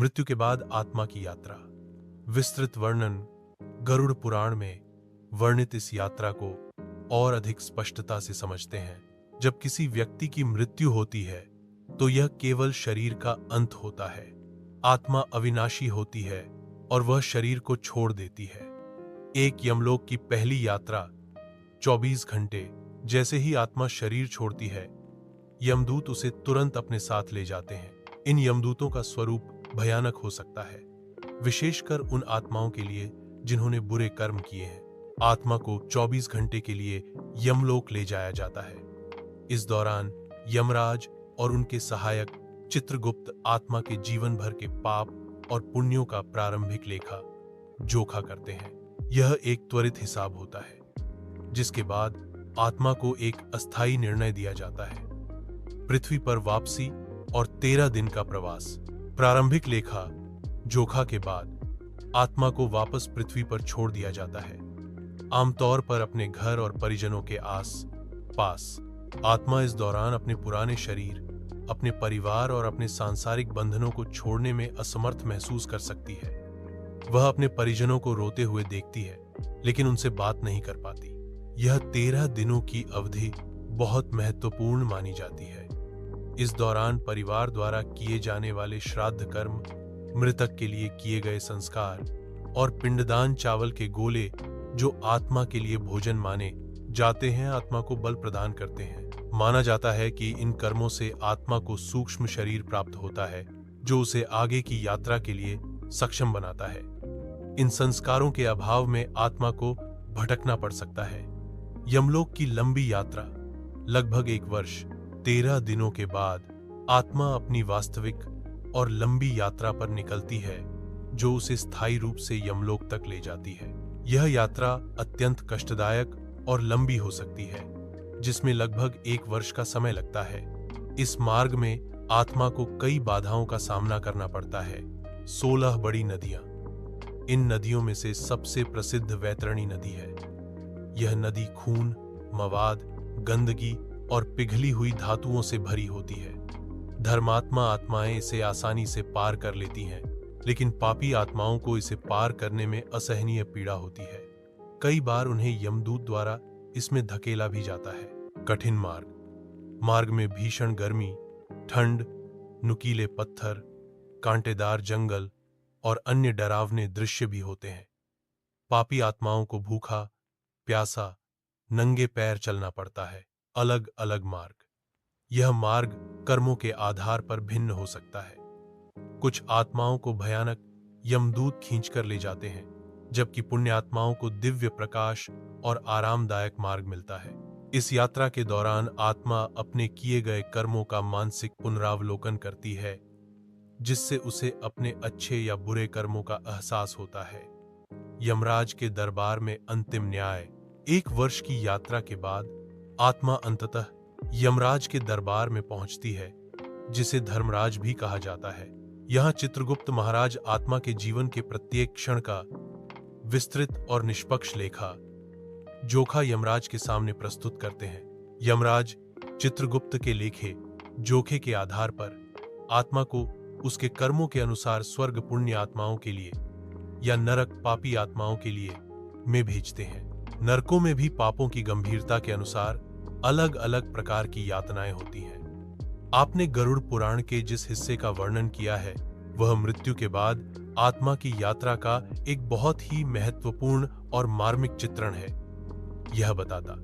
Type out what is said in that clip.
मृत्यु के बाद आत्मा की यात्रा। विस्तृत वर्णन गरुड़ पुराण में वर्णित इस यात्रा को और अधिक स्पष्टता से समझते हैं। जब किसी व्यक्ति की मृत्यु होती है तो यह केवल शरीर का अंत होता है। आत्मा अविनाशी होती है और वह शरीर को छोड़ देती है। एक यमलोक की पहली यात्रा 24 घंटे। जैसे ही आत्मा शरीर छोड़ती है, यमदूत उसे तुरंत अपने साथ ले जाते हैं। इन यमदूतों का स्वरूप भयानक हो सकता है, विशेषकर उन आत्माओं के लिए जिन्होंने बुरे कर्म किए हैं। आत्मा को 24 घंटे के लिए यमलोक ले जाया जाता है। इस दौरान यमराज और उनके सहायक चित्रगुप्त आत्मा के जीवन भर के पाप और पुण्यों का प्रारंभिक लेखा जोखा करते हैं। यह एक त्वरित हिसाब होता है, जिसके बाद आत्मा को एक अस्थायी निर्णय दिया जाता है, पृथ्वी पर वापसी और 13 दिन का प्रवास। प्रारंभिक लेखा जोखा के बाद आत्मा को वापस पृथ्वी पर छोड़ दिया जाता है, आमतौर पर अपने घर और परिजनों के आस पास। आत्मा इस दौरान अपने पुराने शरीर, अपने परिवार और अपने सांसारिक बंधनों को छोड़ने में असमर्थ महसूस कर सकती है। वह अपने परिजनों को रोते हुए देखती है, लेकिन उनसे बात नहीं कर पाती। यह 13 दिनों की अवधि बहुत महत्वपूर्ण मानी जाती है। इस दौरान परिवार द्वारा किए जाने वाले श्राद्ध कर्म, मृतक के लिए किए गए संस्कार और पिंडदान चावल के गोले जो आत्मा के लिए भोजन माने जाते हैं, आत्मा को बल प्रदान करते हैं। माना जाता है कि इन कर्मों से आत्मा को सूक्ष्म शरीर प्राप्त होता है, जो उसे आगे की यात्रा के लिए सक्षम बनाता है। इन संस्कारों के अभाव में आत्मा को भटकना पड़ सकता है। यमलोक की लंबी यात्रा लगभग 1 वर्ष 13 दिनों के बाद आत्मा अपनी वास्तविक और लंबी यात्रा पर निकलती है, जो उसे स्थायी रूप से यमलोक तक ले जाती है। यह यात्रा अत्यंत कष्टदायक और लंबी हो सकती है, जिसमें लगभग 1 वर्ष का समय लगता है। इस मार्ग में आत्मा को कई बाधाओं का सामना करना पड़ता है। 16 बड़ी नदियां। इन नदियों में से सबसे प्रसिद्ध वैतरणी नदी है। यह नदी खून, मवाद, गंदगी और पिघली हुई धातुओं से भरी होती है। धर्मात्मा आत्माएं इसे आसानी से पार कर लेती हैं, लेकिन पापी आत्माओं को इसे पार करने में असहनीय पीड़ा होती है। कई बार उन्हें यमदूत द्वारा इसमें धकेला भी जाता है। कठिन मार्ग में भीषण गर्मी, ठंड, नुकीले पत्थर, कांटेदार जंगल और अन्य डरावने दृश्य भी होते हैं। पापी आत्माओं को भूखा, प्यासा, नंगे पैर चलना पड़ता है। अलग अलग मार्ग। यह मार्ग कर्मों के आधार पर भिन्न हो सकता है। कुछ आत्माओं को भयानक यमदूत खींचकर ले जाते हैं, जबकि पुण्य आत्माओं को दिव्य प्रकाश और आरामदायक मार्ग मिलता है। इस यात्रा के दौरान आत्मा अपने किए गए कर्मों का मानसिक पुनरावलोकन करती है, जिससे उसे अपने अच्छे या बुरे कर्मों का एहसास होता है। यमराज के दरबार में अंतिम न्याय। 1 वर्ष की यात्रा के बाद आत्मा अंततः यमराज के दरबार में पहुंचती है, जिसे धर्मराज भी कहा जाता है। यहां चित्रगुप्त महाराज आत्मा के जीवन के प्रत्येक क्षण का विस्तृत और निष्पक्ष लेखा जोखा यमराज के सामने प्रस्तुत करते हैं। यमराज चित्रगुप्त के लेखे जोखे के आधार पर आत्मा को उसके कर्मों के अनुसार स्वर्ग पुण्य आत्माओं के लिए या नरक पापी आत्माओं के लिए में भेजते हैं। नरकों में भी पापों की गंभीरता के अनुसार अलग अलग प्रकार की यातनाएं होती हैं। आपने गरुड़ पुराण के जिस हिस्से का वर्णन किया है, वह मृत्यु के बाद आत्मा की यात्रा का एक बहुत ही महत्वपूर्ण और मार्मिक चित्रण है। यह बताता